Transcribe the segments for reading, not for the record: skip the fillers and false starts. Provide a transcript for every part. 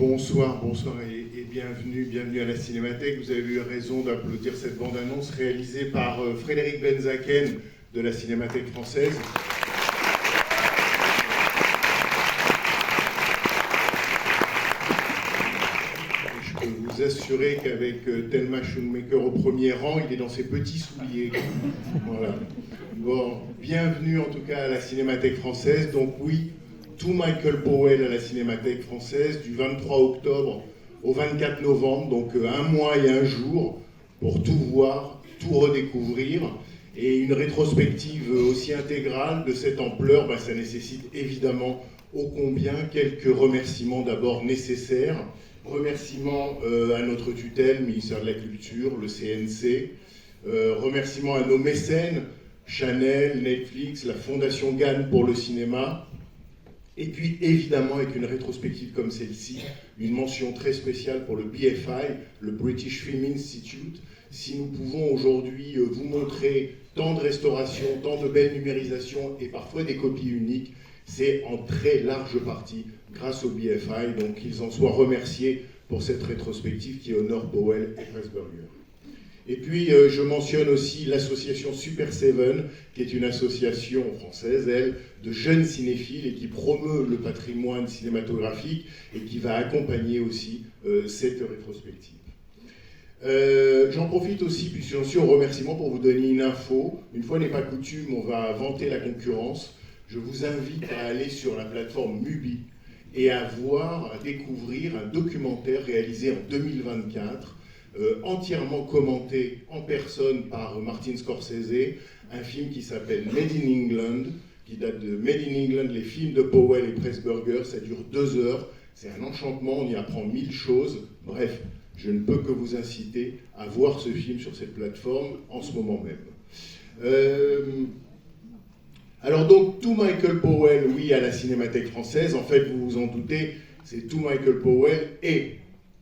Bonsoir et bienvenue à la Cinémathèque. Vous avez eu raison d'applaudir cette bande-annonce réalisée par Frédéric Benzaken de la Cinémathèque française. Je peux vous assurer qu'avec Thelma Schoonmaker au premier rang, il est dans ses petits souliers. Voilà. Bon, bienvenue en tout cas à la Cinémathèque française. Donc oui, tout Michael Powell à la Cinémathèque française du 23 octobre au 24 novembre, donc un mois et un jour pour tout voir, tout redécouvrir. Et une rétrospective aussi intégrale de cette ampleur, ça nécessite évidemment ô combien quelques remerciements d'abord nécessaires. Remerciements à notre tutelle, ministère de la Culture, le CNC. Remerciements à nos mécènes, Chanel, Netflix, la Fondation Gann pour le cinéma. Et puis évidemment, avec une rétrospective comme celle-ci, une mention très spéciale pour le BFI, le British Film Institute. Si nous pouvons aujourd'hui vous montrer tant de restaurations, tant de belles numérisations et parfois des copies uniques, c'est en très large partie grâce au BFI. Donc qu'ils en soient remerciés pour cette rétrospective qui honore Powell et Pressburger. Et puis, je mentionne aussi l'association Super Seven, qui est une association française, elle, de jeunes cinéphiles et qui promeut le patrimoine cinématographique et qui va accompagner aussi cette rétrospective. J'en profite aussi, puis j'en suis au remerciement pour vous donner une info. Une fois n'est pas coutume, on va vanter la concurrence. Je vous invite à aller sur la plateforme Mubi et à découvrir un documentaire réalisé en 2024, entièrement commenté en personne par Martin Scorsese, un film qui s'appelle Made in England, qui date de Made in England, les films de Powell et Pressburger. Ça dure 2 heures, c'est un enchantement, on y apprend 1000 choses. Bref, je ne peux que vous inciter à voir ce film sur cette plateforme en ce moment même. Alors donc, tout Michael Powell, oui, à la Cinémathèque française. En fait, vous vous en doutez, c'est tout Michael Powell et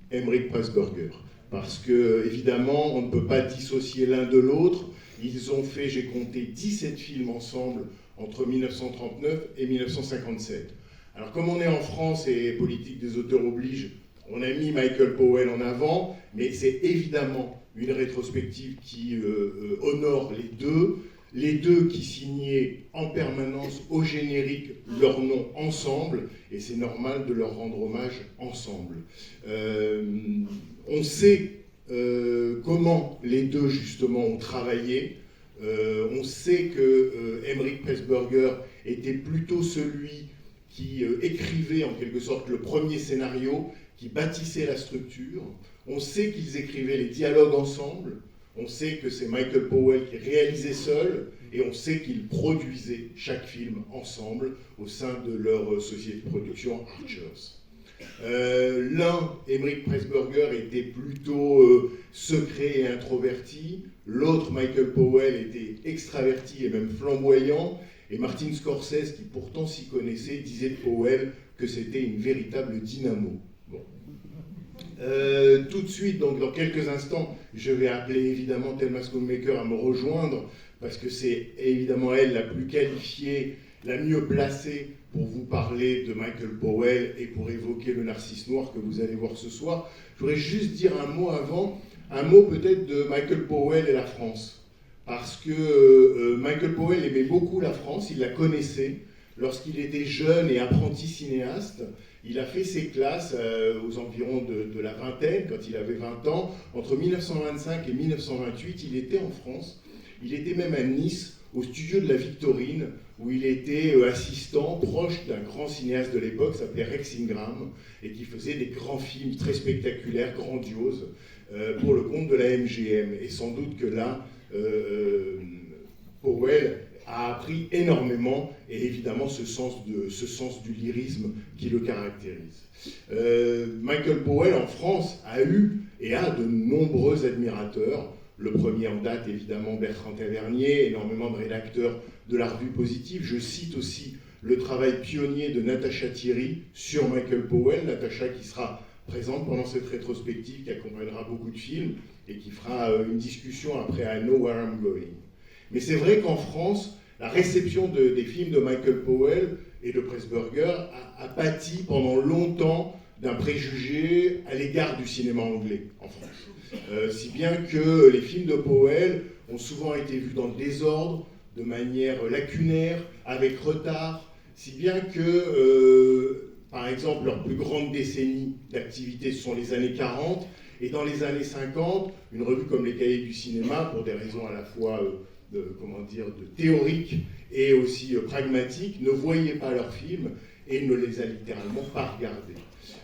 Emeric Pressburger. Parce que, évidemment, on ne peut pas dissocier l'un de l'autre. Ils ont fait, j'ai compté, 17 films ensemble entre 1939 et 1957. Alors, comme on est en France et politique des auteurs oblige, on a mis Michael Powell en avant, mais c'est évidemment une rétrospective qui honore les deux qui signaient en permanence au générique leur nom ensemble, et c'est normal de leur rendre hommage ensemble. On sait comment les deux, justement, ont travaillé. On sait que Emeric Pressburger était plutôt celui qui écrivait en quelque sorte le premier scénario, qui bâtissait la structure. On sait qu'ils écrivaient les dialogues ensemble. On sait que c'est Michael Powell qui réalisait seul, et on sait qu'ils produisaient chaque film ensemble au sein de leur société de production Archers. L'un, Emeric Pressburger, était plutôt secret et introverti. L'autre, Michael Powell, était extraverti et même flamboyant. Et Martin Scorsese, qui pourtant s'y connaissait, disait de Powell que c'était une véritable dynamo. Bon. Tout de suite, donc dans quelques instants, je vais appeler évidemment Thelma Schoonmaker à me rejoindre, parce que c'est évidemment elle la plus qualifiée, la mieux placée pour vous parler de Michael Powell et pour évoquer le Narcisse Noir que vous allez voir ce soir. Je voudrais juste dire un mot avant, un mot peut-être de Michael Powell et la France. Parce que Michael Powell aimait beaucoup la France, il la connaissait. Lorsqu'il était jeune et apprenti cinéaste, il a fait ses classes aux environs de la vingtaine, quand il avait 20 ans. Entre 1925 et 1928, il était en France. Il était même à Nice, au studio de la Victorine, où il était assistant, proche d'un grand cinéaste de l'époque, s'appelait Rex Ingram, et qui faisait des grands films très spectaculaires, grandioses, pour le compte de la MGM. Et sans doute que là, Powell a appris énormément, et évidemment ce sens du lyrisme qui le caractérise. Michael Powell, en France, a eu et a de nombreux admirateurs. Le premier en date, évidemment, Bertrand Tavernier, énormément de rédacteurs de la revue Positive. Je cite aussi le travail pionnier de Natacha Thierry sur Michael Powell. Natacha qui sera présente pendant cette rétrospective, qui accompagnera beaucoup de films et qui fera une discussion après I Know Where I'm Going. Mais c'est vrai qu'en France, la réception des films de Michael Powell et de Pressburger a pâti pendant longtemps d'un préjugé à l'égard du cinéma anglais en France. Si bien que les films de Powell ont souvent été vus dans le désordre, de manière lacunaire, avec retard, si bien que, par exemple, leur plus grande décennie d'activité, ce sont les années 40, et dans les années 50, une revue comme les Cahiers du cinéma, pour des raisons à la fois de théoriques et aussi pragmatiques, ne voyait pas leurs films et ne les a littéralement pas regardés.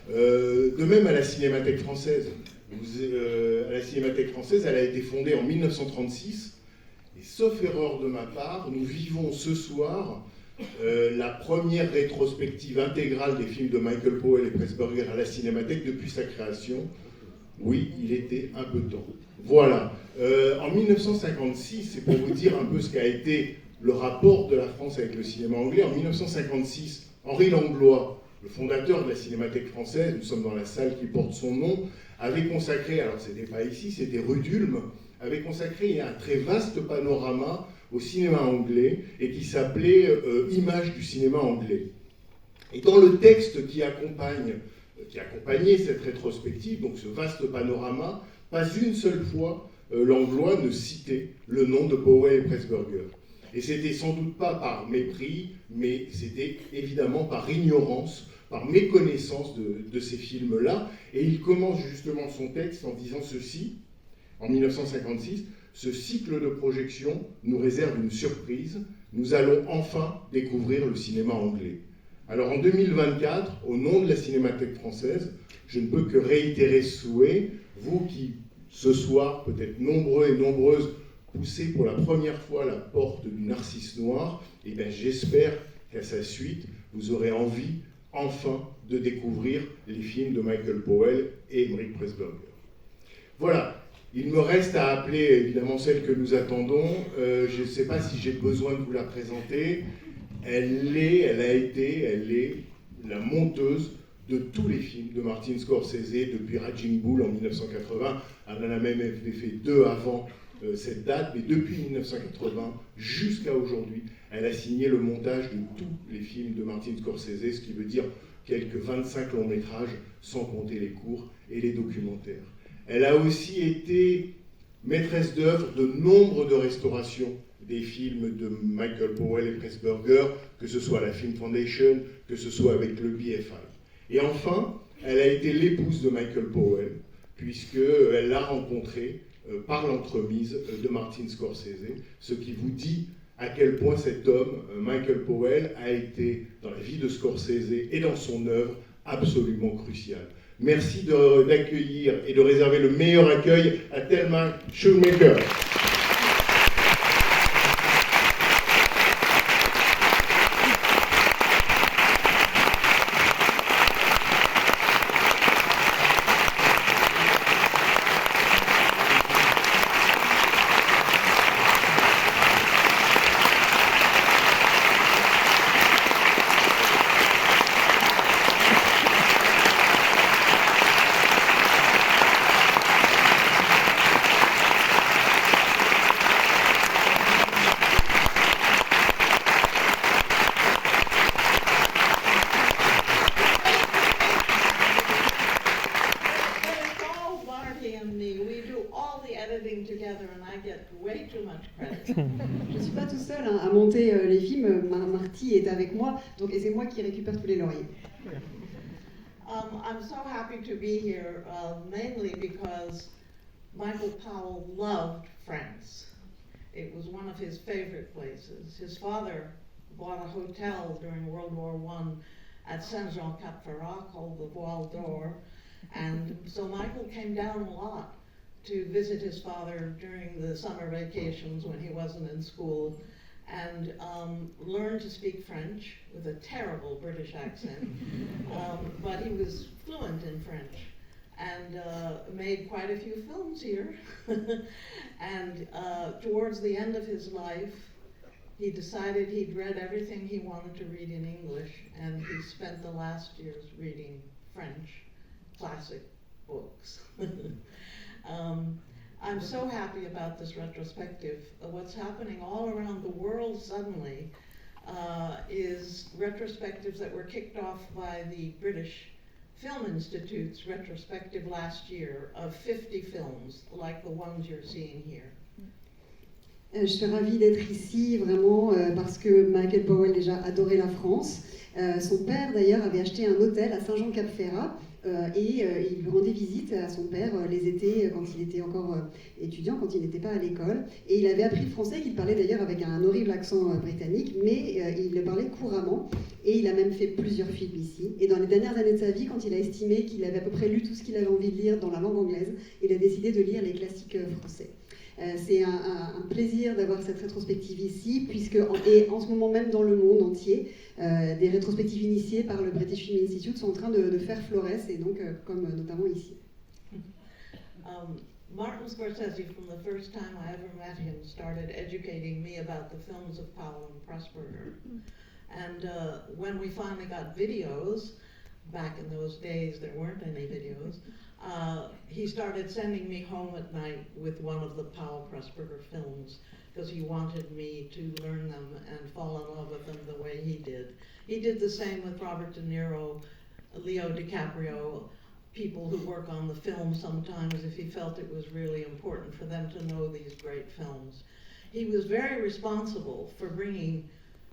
De même à la Cinémathèque française. À la Cinémathèque française, elle a été fondée en 1936, et sauf erreur de ma part, nous vivons ce soir la première rétrospective intégrale des films de Michael Powell et Pressburger à la Cinémathèque depuis sa création. Oui, il était un peu temps. Voilà. En 1956, c'est pour vous dire un peu ce qu'a été le rapport de la France avec le cinéma anglais. En 1956, Henri Langlois, le fondateur de la Cinémathèque française, nous sommes dans la salle qui porte son nom, avait consacré, alors c'était pas ici, c'était rue d'Ulm, avait consacré un très vaste panorama au cinéma anglais et qui s'appelait Images du cinéma anglais. Et dans le texte qui accompagnait cette rétrospective, donc ce vaste panorama, pas une seule fois Langlois ne citait le nom de Powell et Pressburger. Et c'était sans doute pas par mépris, mais c'était évidemment par ignorance, par méconnaissance de ces films-là. Et il commence justement son texte en disant ceci, en 1956, « Ce cycle de projection nous réserve une surprise. Nous allons enfin découvrir le cinéma anglais. » Alors en 2024, au nom de la Cinémathèque française, je ne peux que réitérer ce souhait, vous qui, ce soir, peut-être nombreux et nombreuses, poussez pour la première fois la porte du Narcisse Noir, et bien j'espère qu'à sa suite, vous aurez envie, enfin, de découvrir les films de Michael Powell et Emeric Pressburger. Voilà, il me reste à appeler évidemment celle que nous attendons. Je ne sais pas si j'ai besoin de vous la présenter. Elle est la monteuse de tous les films de Martin Scorsese depuis Raging Bull en 1980. Elle en a même fait 2 avant cette date, mais depuis 1980 jusqu'à aujourd'hui, elle a signé le montage de tous les films de Martin Scorsese, ce qui veut dire quelques 25 longs métrages, sans compter les courts et les documentaires. Elle a aussi été maîtresse d'œuvre de nombre de restaurations des films de Michael Powell et Pressburger, que ce soit à la Film Foundation, que ce soit avec le BFI. Et enfin, elle a été l'épouse de Michael Powell, puisqu'elle l'a rencontré par l'entremise de Martin Scorsese, ce qui vous dit à quel point cet homme, Michael Powell, a été dans la vie de Scorsese et dans son œuvre absolument crucial. Merci d'accueillir et de réserver le meilleur accueil à Thelma Schoonmaker. Je ne suis pas tout seul à monter les films. Marty est avec moi, donc, et c'est moi qui récupère tous les lauriers. I'm so happy to be here, mainly because Michael Powell loved France. It was one of his favorite places. His father bought a hotel during World War I at Saint-Jean-Cap-Ferrat called the Voile d'Or, and so Michael came down a lot to visit his father during the summer vacations when he wasn't in school, and learned to speak French with a terrible British accent, but he was fluent in French, and made quite a few films here. And towards the end of his life, he decided he'd read everything he wanted to read in English, and he spent the last years reading French classic books. I'm so happy about this retrospective. What's happening all around the world suddenly is retrospectives that were kicked off by the British Film Institute's retrospective last year of 50 films like the ones you're seeing here. Je suis ravie d'être ici, vraiment, parce que Michael Powell déjà adorait la France. Son père, d'ailleurs, avait acheté un hôtel à Saint-Jean-Cap-Ferrat et il lui rendait visite à son père les étés quand il était encore étudiant, quand il n'était pas à l'école. Et il avait appris le français, qu'il parlait d'ailleurs avec un horrible accent britannique, mais il le parlait couramment. Et il a même fait plusieurs films ici. Et dans les dernières années de sa vie, quand il a estimé qu'il avait à peu près lu tout ce qu'il avait envie de lire dans la langue anglaise, il a décidé de lire les classiques français. C'est un plaisir d'avoir cette rétrospective ici, et en ce moment même dans le monde entier, des rétrospectives initiées par le British Film Institute sont en train de faire florès, et donc comme notamment ici. Martin Scorsese, from the first time I ever met him, started educating me about the films of Powell and Pressburger. And when we finally got videos, back in those days there weren't any videos, he started sending me home at night with one of the Powell Pressburger films because he wanted me to learn them and fall in love with them the way he did. He did the same with Robert De Niro, Leo DiCaprio, people who work on the film sometimes if he felt it was really important for them to know these great films. He was very responsible for bringing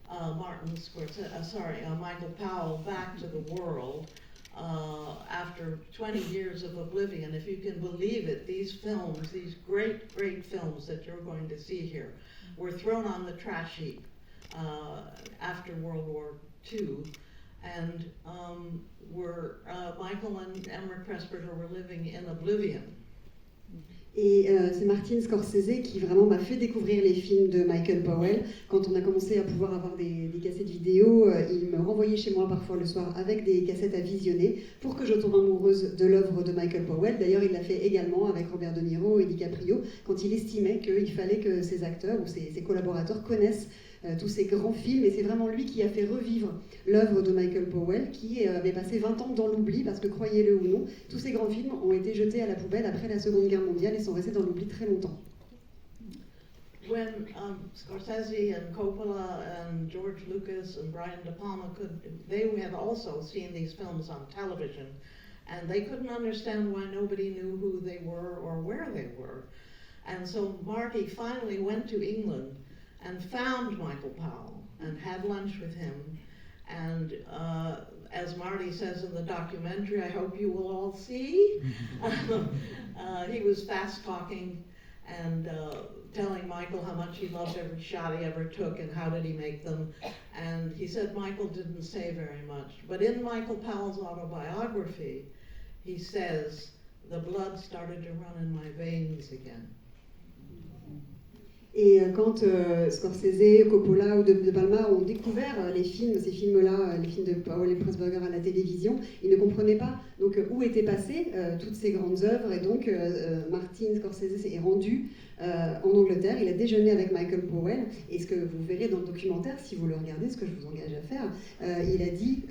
Michael Powell back to the world after 20 years of oblivion. If you can believe it, these films, these great, great films that you're going to see here, were thrown on the trash heap after World War II, and Michael and Emmerich Pressburger were living in oblivion. Et c'est Martin Scorsese qui vraiment m'a fait découvrir les films de Michael Powell. Quand on a commencé à pouvoir avoir des cassettes vidéo, il me renvoyait chez moi parfois le soir avec des cassettes à visionner pour que je tombe amoureuse de l'œuvre de Michael Powell. D'ailleurs, il l'a fait également avec Robert De Niro et DiCaprio quand il estimait qu'il fallait que ses acteurs ou ses collaborateurs connaissent tous ces grands films, et c'est vraiment lui qui a fait revivre l'œuvre de Michael Powell, qui avait passé 20 ans dans l'oubli, parce que croyez-le ou non, tous ces grands films ont été jetés à la poubelle après la Seconde Guerre mondiale et sont restés dans l'oubli très longtemps. When Scorsese and Coppola and George Lucas and Brian De Palma they had also seen these films on television, and they couldn't understand why nobody knew who they were or where they were. And so Marty finally went to England and found Michael Powell and had lunch with him. And as Marty says in the documentary, I hope you will all see, he was fast talking and telling Michael how much he loved every shot he ever took and how did he make them. And he said Michael didn't say very much. But in Michael Powell's autobiography, he says, the blood started to run in my veins again. Et quand Scorsese, Coppola ou De Palma ont découvert ces films-là, les films de Powell et Pressburger à la télévision, ils ne comprenaient pas donc, où étaient passées toutes ces grandes œuvres. Et donc Martin Scorsese est rendu en Angleterre, il a déjeuné avec Michael Powell. Et ce que vous verrez dans le documentaire, si vous le regardez, ce que je vous engage à faire, il a dit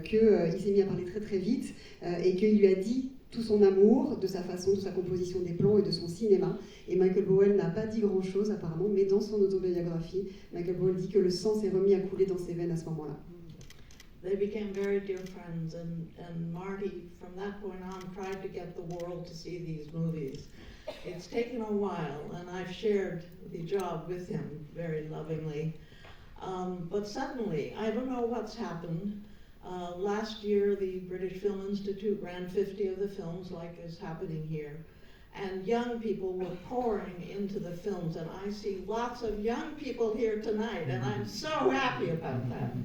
qu'il s'est mis à parler très très vite et qu'il lui a dit tout son amour de sa façon, de sa composition des plans et de son cinéma. Et Michael Powell n'a pas dit grand-chose apparemment, mais dans son autobiographie, Michael Powell dit que le sang s'est remis à couler dans ses veines à ce moment-là. They became very dear friends, and Marty, from that point on, tried to get the world to see these movies. It's taken a while, and I've shared the job with him very lovingly. But suddenly, I don't know what's happened. Last year, the British Film Institute ran 50 of the films, like is happening here. And young people were pouring into the films, and I see lots of young people here tonight, and I'm so happy about that.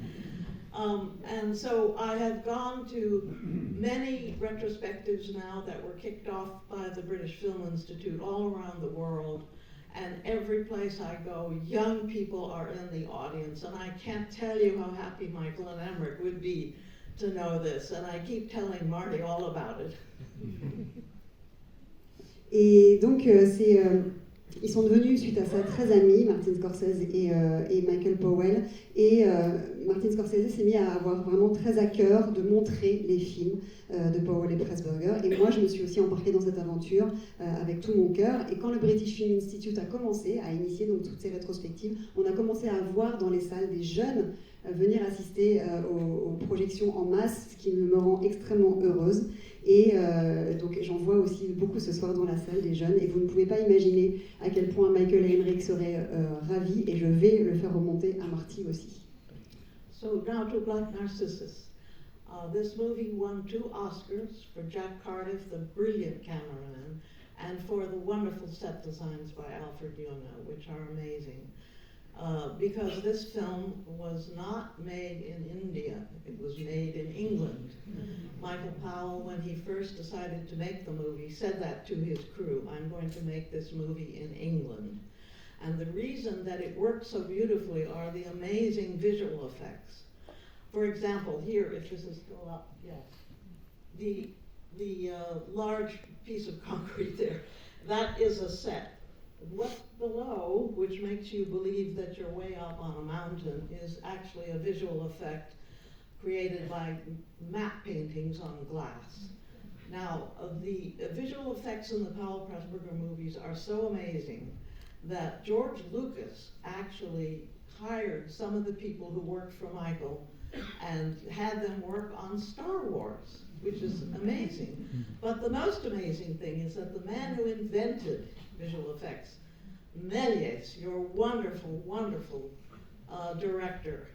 And so I have gone to many retrospectives now that were kicked off by the British Film Institute all around the world. And every place I go, young people are in the audience. And I can't tell you how happy Michael and Emmerich would be to know this. And I keep telling Marty all about it. Et donc, ils sont devenus, suite à ça, très amis, Martin Scorsese et Michael Powell. Et Martin Scorsese s'est mis à avoir vraiment très à cœur de montrer les films de Powell et Pressburger. Et moi, je me suis aussi embarquée dans cette aventure avec tout mon cœur. Et quand le British Film Institute a commencé à initier donc, toutes ces rétrospectives, on a commencé à voir dans les salles des jeunes venir assister aux projections en masse, ce qui me rend extrêmement heureuse. Et donc j'en vois aussi beaucoup ce soir dans la salle des jeunes, et vous ne pouvez pas imaginer à quel point Michael et Henrik seraient ravis, et je vais le faire remonter à Marty aussi. So now to Black Narcissus. This movie won 2 Oscars for Jack Cardiff, the brilliant cameraman, and for the wonderful set designs by Alfred Yuna, which are amazing. Because this film was not made in India, it was made in England. Michael Powell, when he first decided to make the movie, said that to his crew, I'm going to make this movie in England. And the reason that it works so beautifully are the amazing visual effects. For example, here, if this is still up, yes, the large piece of concrete there, that is a set. What's below, which makes you believe that you're way up on a mountain, is actually a visual effect created by map paintings on glass. Now, the visual effects in the Powell Pressburger movies are so amazing that George Lucas actually hired some of the people who worked for Michael and had them work on Star Wars, which is amazing. But the most amazing thing is that the man who invented visual effects, Méliès, your wonderful, wonderful director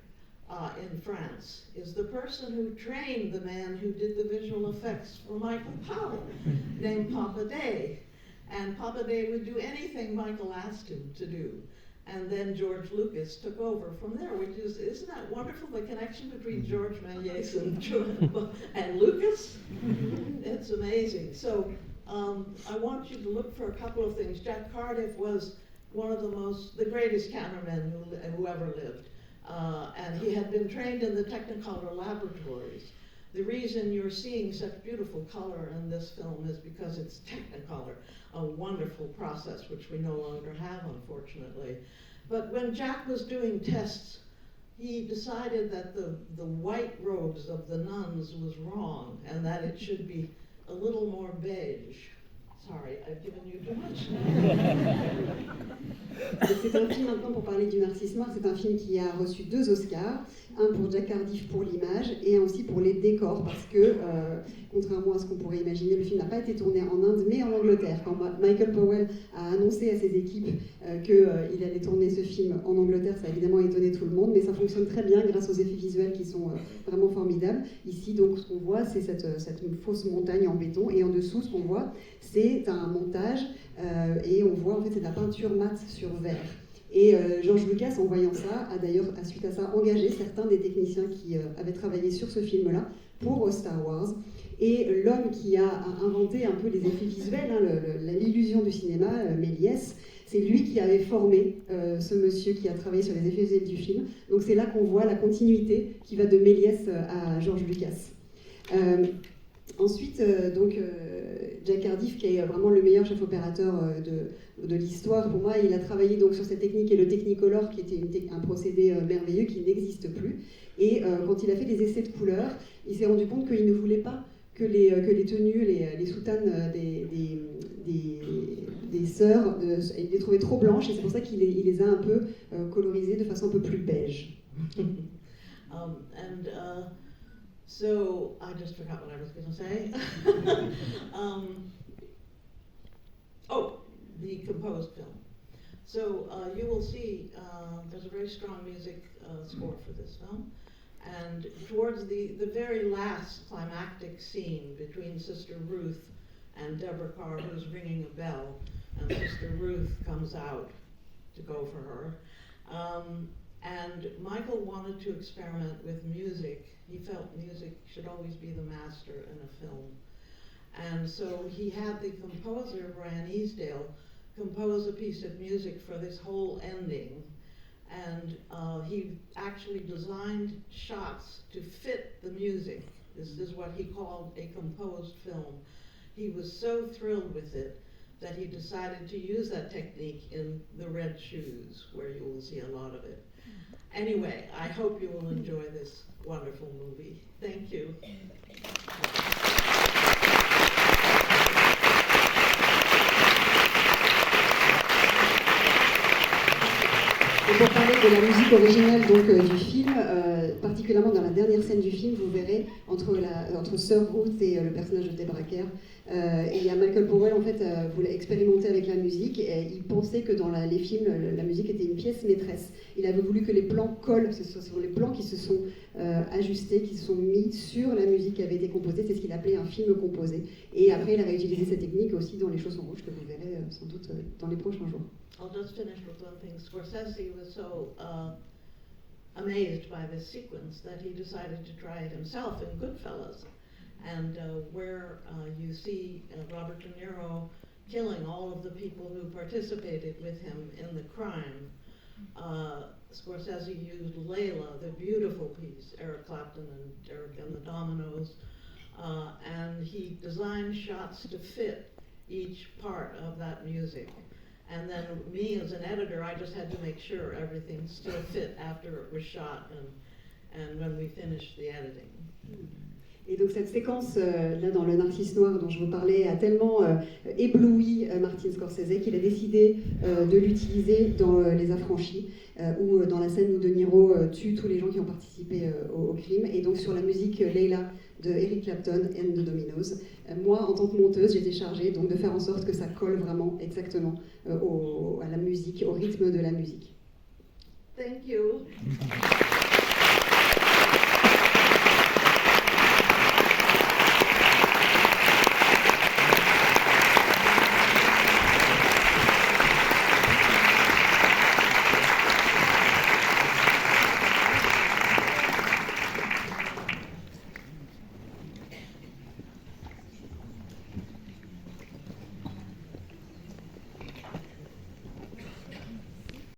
in France, is the person who trained the man who did the visual effects for Michael Powell, named Papa Day. And Papa Day would do anything Michael asked him to do. And then George Lucas took over from there, which is, isn't that wonderful, the connection between George Méliès and Lucas? It's amazing. So I want you to look for a couple of things. Jack Cardiff was one of the greatest cameramen who ever lived. And he had been trained in the Technicolor laboratories. The reason you're seeing such beautiful color in this film is because it's Technicolor, a wonderful process which we no longer have, unfortunately. But when Jack was doing tests, he decided that the white robes of the nuns was wrong and that it should be a little more beige. Sorry, I've given you too much. C'est un film maintenant pour parler du Narcisse Noir. C'est un film qui a reçu 2 Oscars, un pour Jack Cardiff pour l'image et aussi pour les décors, parce que contrairement à ce qu'on pourrait imaginer, le film n'a pas été tourné en Inde mais en Angleterre. Quand Michael Powell a annoncé à ses équipes qu'il allait tourner ce film en Angleterre, ça a évidemment étonné tout le monde, mais ça fonctionne très bien grâce aux effets visuels qui sont vraiment formidables. Ici, donc, ce qu'on voit, c'est cette fausse montagne en béton, et en dessous, ce qu'on voit, c'est un montage, et on voit en fait c'est de la peinture mate sur verre. Et George Lucas, en voyant ça, a d'ailleurs, suite à ça, engagé certains des techniciens qui avaient travaillé sur ce film-là pour Star Wars. Et l'homme qui a inventé un peu les effets visuels, l'illusion du cinéma, Méliès, c'est lui qui avait formé ce monsieur qui a travaillé sur les effets visuels du film. Donc c'est là qu'on voit la continuité qui va de Méliès à George Lucas. Ensuite, Jack Cardiff, qui est vraiment le meilleur chef opérateur de l'histoire, pour moi, il a travaillé donc sur cette technique et le Technicolor, qui était un procédé merveilleux qui n'existe plus. Et quand il a fait des essais de couleurs, il s'est rendu compte qu'il ne voulait pas que les tenues, les soutanes des sœurs, il les trouvait trop blanches, et c'est pour ça qu'il les a un peu colorisées de façon un peu plus beige. So I just forgot what I was going to say. The composed film. So you will see there's a very strong music score for this film. And towards the very last climactic scene between Sister Ruth and Deborah Carr, who's ringing a bell, and Sister Ruth comes out to go for her. And Michael wanted to experiment with music. He felt music should always be the master in a film. And so he had the composer, Brian Easdale, compose a piece of music for this whole ending. And he actually designed shots to fit the music. This is what he called a composed film. He was so thrilled with it that he decided to use that technique in The Red Shoes, where you will see a lot of it. Anyway, I hope you will enjoy this wonderful movie. Thank you. Et pour parler de la musique originale donc, du film, particulièrement dans la dernière scène du film, vous verrez entre Sir Ruth et le personnage de Deborah Kerr, il y a Michael Powell en fait voulait expérimenter avec la musique et il pensait que dans les films la musique était une pièce maîtresse. Il avait voulu que les plans collent, ce sont les plans qui se sont ajustés, qui se sont mis sur la musique qui avait été composée, c'est ce qu'il appelait un film composé. Et après il a réutilisé cette technique aussi dans Les Chaussons Rouges que vous verrez sans doute dans les prochains jours. I'll just finish with one thing. Scorsese was so amazed by this sequence that he decided to try it himself in Goodfellas, and where you see Robert De Niro killing all of the people who participated with him in the crime. Scorsese used Layla, the beautiful piece, Eric Clapton and Eric and the Dominoes, and he designed shots to fit each part of that music. And then me as an editor, I just had to make sure everything still fit after it was shot and when we finished the editing. Et donc cette séquence là dans Le Narcisse Noir dont je vous parlais a tellement ébloui Martin Scorsese qu'il a décidé de l'utiliser dans Les Affranchis ou dans la scène où De Niro tue tous les gens qui ont participé au crime. Et donc sur la musique Layla de Eric Clapton and the Dominoes. Moi, en tant que monteuse, j'étais chargée donc de faire en sorte que ça colle vraiment exactement à la musique, au rythme de la musique. Thank you.